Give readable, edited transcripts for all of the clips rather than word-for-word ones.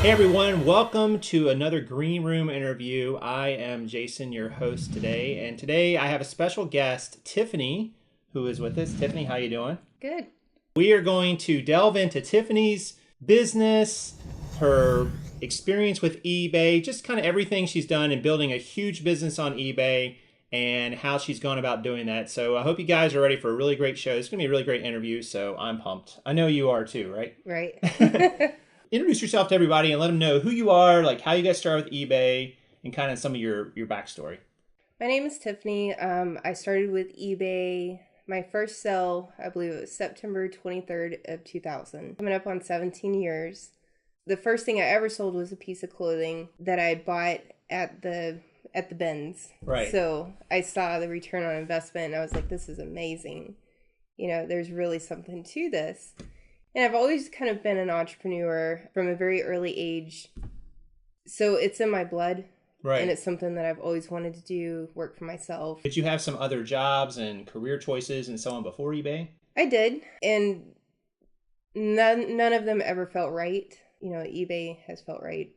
Hey everyone, welcome to another Green Room interview. I am Jason, your host today, and today I have a special guest, Tiffany, who is with us. Tiffany, how you doing? Good. We are going to delve into Tiffany's business, her experience with eBay, just kind of everything she's done in building a huge business on eBay and how she's gone about doing that. So I hope you guys are ready for a really great show. It's going to be a really great interview, so I'm pumped. I know you are too, right? Right. Introduce yourself to everybody and let them know who you are, like how you got started with eBay, and kind of some of your backstory. My name is Tiffany. I started with eBay. My first sale, I believe it was September 23rd of 2000. Coming up on 17 years. The first thing I ever sold was a piece of clothing that I had bought at the bins. Right. So I saw the return on investment and I was like, this is amazing. You know, there's really something to this. And I've always kind of been an entrepreneur from a very early age. So it's in my blood. Right. And it's something that I've always wanted to do, work for myself. Did you have some other jobs and career choices and so on before eBay? I did. And none of them ever felt right. You know, eBay has felt right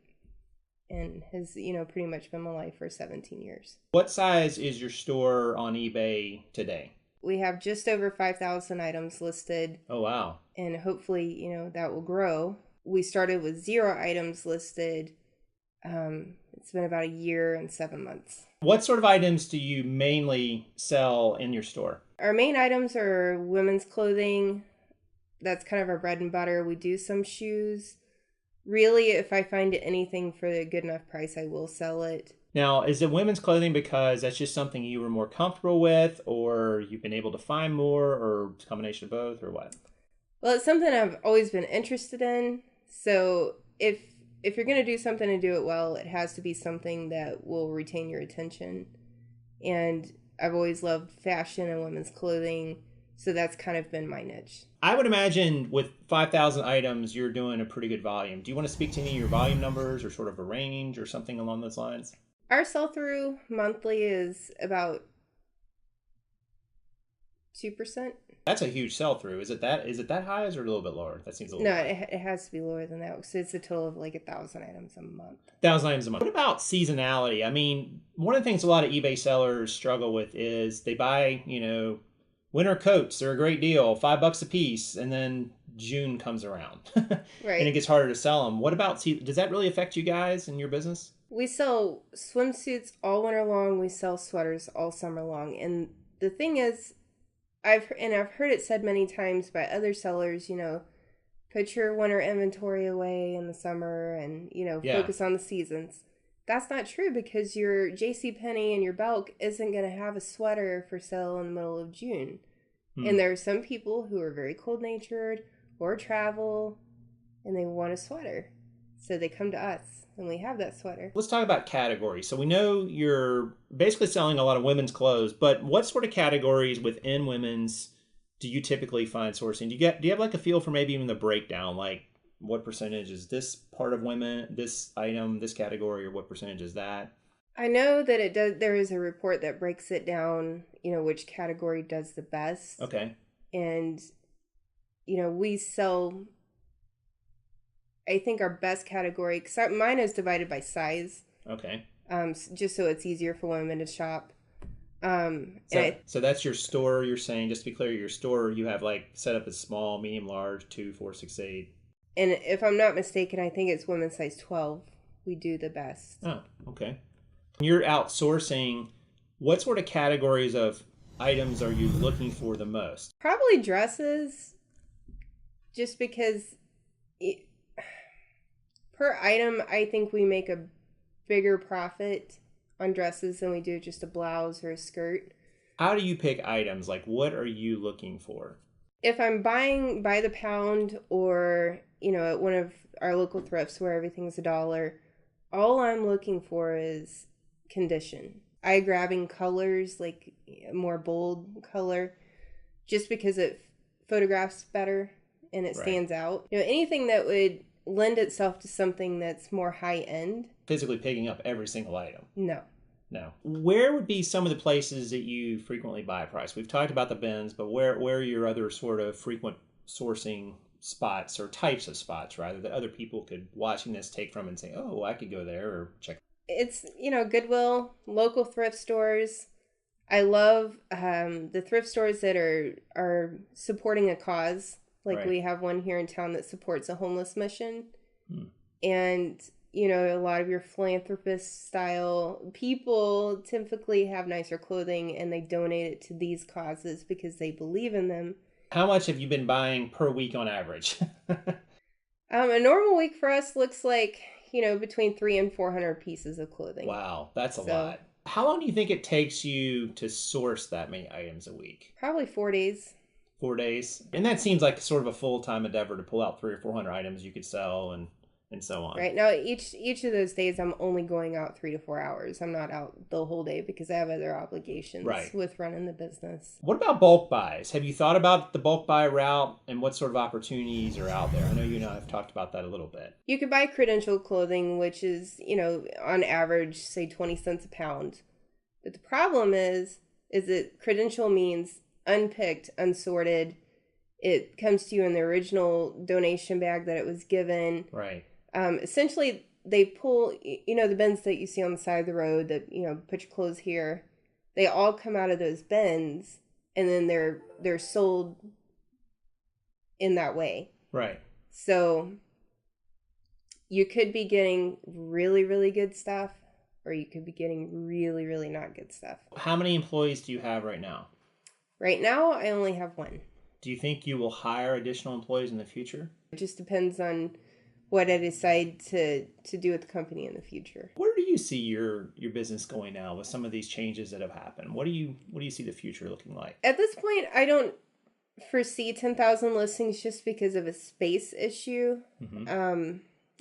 and has, pretty much been my life for 17 years. What size is your store on eBay today? We have just over 5,000 items listed. Oh, wow. And hopefully, that will grow. We started with 0 items listed. It's been about a year and 7 months. What sort of items do you mainly sell in your store? Our main items are women's clothing. That's kind of our bread and butter. We do some shoes. Really, if I find anything for a good enough price, I will sell it. Now, is it women's clothing because that's just something you were more comfortable with, or you've been able to find more, or a combination of both, or what? Well, it's something I've always been interested in. So if you're going to do something and do it well, it has to be something that will retain your attention. And I've always loved fashion and women's clothing, so that's kind of been my niche. I would imagine with 5,000 items, you're doing a pretty good volume. Do you want to speak to any of your volume numbers or sort of a range or something along those lines? Our sell-through monthly is about 2%. That's a huge sell-through. Is it that high or is it a little bit lower? That seems a little high. No, it has to be lower than that. So it's a total of like 1,000 items a month. 1,000 items a month. What about seasonality? I mean, one of the things a lot of eBay sellers struggle with is they buy, winter coats. They're a great deal, $5 a piece, and then June comes around. Right. And it gets harder to sell them. What about, does that really affect you guys in your business? We sell swimsuits all winter long. We sell sweaters all summer long. And the thing is, I've heard it said many times by other sellers, put your winter inventory away in the summer and, focus on the seasons. That's not true because your JCPenney and your Belk isn't going to have a sweater for sale in the middle of June. And there are some people who are very cold-natured or travel and they want a sweater. So they come to us and we have that sweater. Let's talk about categories. So we know you're basically selling a lot of women's clothes, but what sort of categories within women's do you typically find sourcing? Do you have like a feel for maybe even the breakdown, like what percentage is this part of women, this item, this category, or what percentage is that? I know that it does. There is a report that breaks it down, which category does the best. Okay. And, we sell, I think our best category, because mine is divided by size. Okay. Just so it's easier for women to shop. So that's your store, you're saying, just to be clear, your store, you have like set up as small, medium, large, 2, 4, 6, 8. And if I'm not mistaken, I think it's women's size 12. We do the best. Oh, okay. When you're outsourcing, what sort of categories of items are you looking for the most? Probably dresses, just because per item, I think we make a bigger profit on dresses than we do just a blouse or a skirt. How do you pick items? Like, what are you looking for? If I'm buying by the pound or, at one of our local thrifts where everything's $1, all I'm looking for is condition. Eye-grabbing colors, like a more bold color, just because it photographs better and it stands out. Anything that would lend itself to something that's more high-end. Physically picking up every single item? No. Where would be some of the places that you frequently buy price? We've talked about the bins, but where are your other sort of frequent sourcing spots or types of spots, rather, that other people could, watching this, take from and say, oh, I could go there or check. It's, Goodwill, local thrift stores. I love the thrift stores that are supporting a cause. Like Right. we have one here in town that supports a homeless mission. Hmm. And, a lot of your philanthropist style people typically have nicer clothing and they donate it to these causes because they believe in them. How much have you been buying per week on average? A normal week for us looks like, between 300 and 400 pieces of clothing. Wow, that's a lot. How long do you think it takes you to source that many items a week? Probably 4 days. 4 days? And that seems like sort of a full-time endeavor to pull out 300 or 400 items you could sell and so on. Right. Now, each of those days, I'm only going out 3 to 4 hours. I'm not out the whole day because I have other obligations with running the business. What about bulk buys? Have you thought about the bulk buy route and what sort of opportunities are out there? I know you and I have talked about that a little bit. You could buy credential clothing, which is, on average, say 20 cents a pound. But the problem is that credential means unpicked, unsorted. It comes to you in the original donation bag that it was given. Right. Essentially, they pull, the bins that you see on the side of the road that, put your clothes here. They all come out of those bins, and then they're sold in that way. Right. So you could be getting really, really good stuff, or you could be getting really, really not good stuff. How many employees do you have right now? Right now, I only have one. Do you think you will hire additional employees in the future? It just depends on what I decide to do with the company in the future. Where do you see your business going now with some of these changes that have happened? What do you see the future looking like? At this point, I don't foresee 10,000 listings just because of a space issue. Mm-hmm.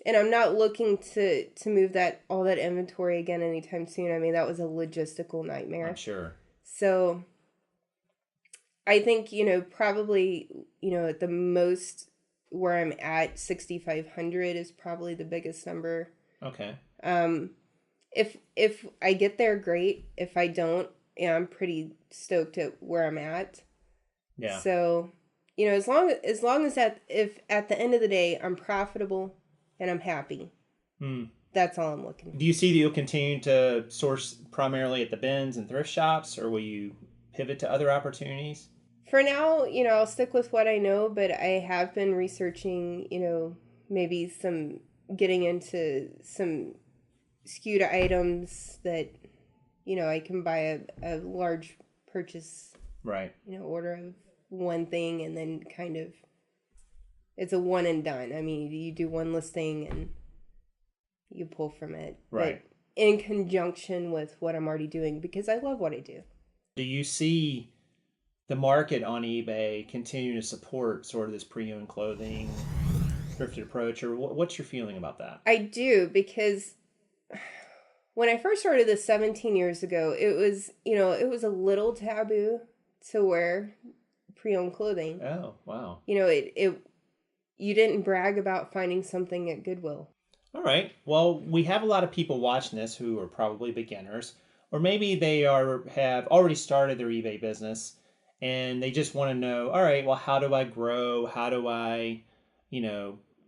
And I'm not looking to move all that inventory again anytime soon. I mean, that was a logistical nightmare. I'm sure. So I think, probably, at the most where I'm at, 6,500 is probably the biggest number. Okay. If I get there, great. If I don't, I'm pretty stoked at where I'm at. Yeah. So, as long as if at the end of the day I'm profitable and I'm happy, that's all I'm looking for. Do you see that you'll continue to source primarily at the bins and thrift shops, or will you pivot to other opportunities? For now, I'll stick with what I know, but I have been researching, maybe getting into some skewed items that, I can buy a large purchase, right? Order of one thing and then kind of, it's a one and done. I mean, you do one listing and you pull from it. Right. But in conjunction with what I'm already doing, because I love what I do. Do you see the market on eBay continue to support sort of this pre-owned clothing, thrifted approach, or what's your feeling about that? I do, because when I first started this 17 years ago, it was a little taboo to wear pre-owned clothing. Oh, wow. You didn't brag about finding something at Goodwill. All right. Well, we have a lot of people watching this who are probably beginners, or maybe they have already started their eBay business and they just want to know, all right, well, how do I grow? How do I,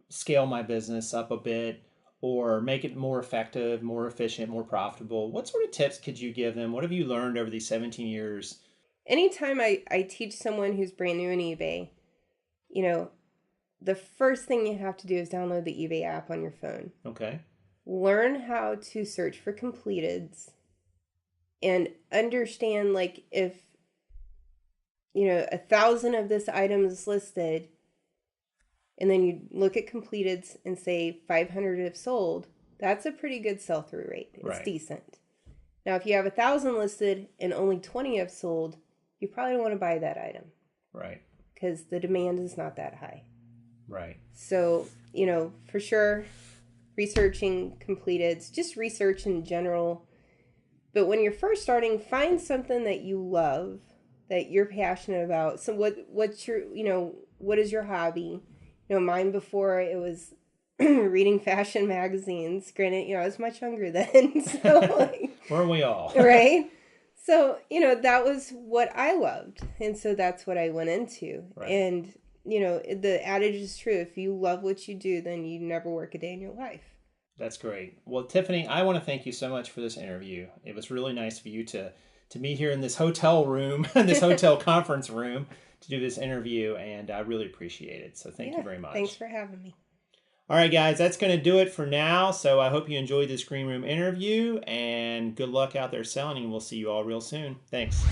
scale my business up a bit or make it more effective, more efficient, more profitable? What sort of tips could you give them? What have you learned over these 17 years? Anytime I teach someone who's brand new in eBay, the first thing you have to do is download the eBay app on your phone. Okay. Learn how to search for completeds and understand, like, if 1,000 of this item is listed, and then you look at completeds and say 500 have sold, that's a pretty good sell-through rate. It's decent. Now, if you have 1,000 listed and only 20 have sold, you probably don't want to buy that item. Right. Because the demand is not that high. Right. So, for sure, researching completeds, just research in general. But when you're first starting, find something that you love, that you're passionate about. So what's your, what is your hobby? Mine before, it was reading fashion magazines. Granted, I was much younger then. So Weren't we all? Right? So, that was what I loved. And so that's what I went into. Right. And, you know, the adage is true. If you love what you do, then you never work a day in your life. That's great. Well, Tiffany, I want to thank you so much for this interview. It was really nice for you to meet here in this hotel room, this hotel conference room, to do this interview, and I really appreciate it. So thank you very much. Thanks for having me. All right, guys, that's going to do it for now. So I hope you enjoyed this green room interview, and good luck out there selling, and we'll see you all real soon. Thanks.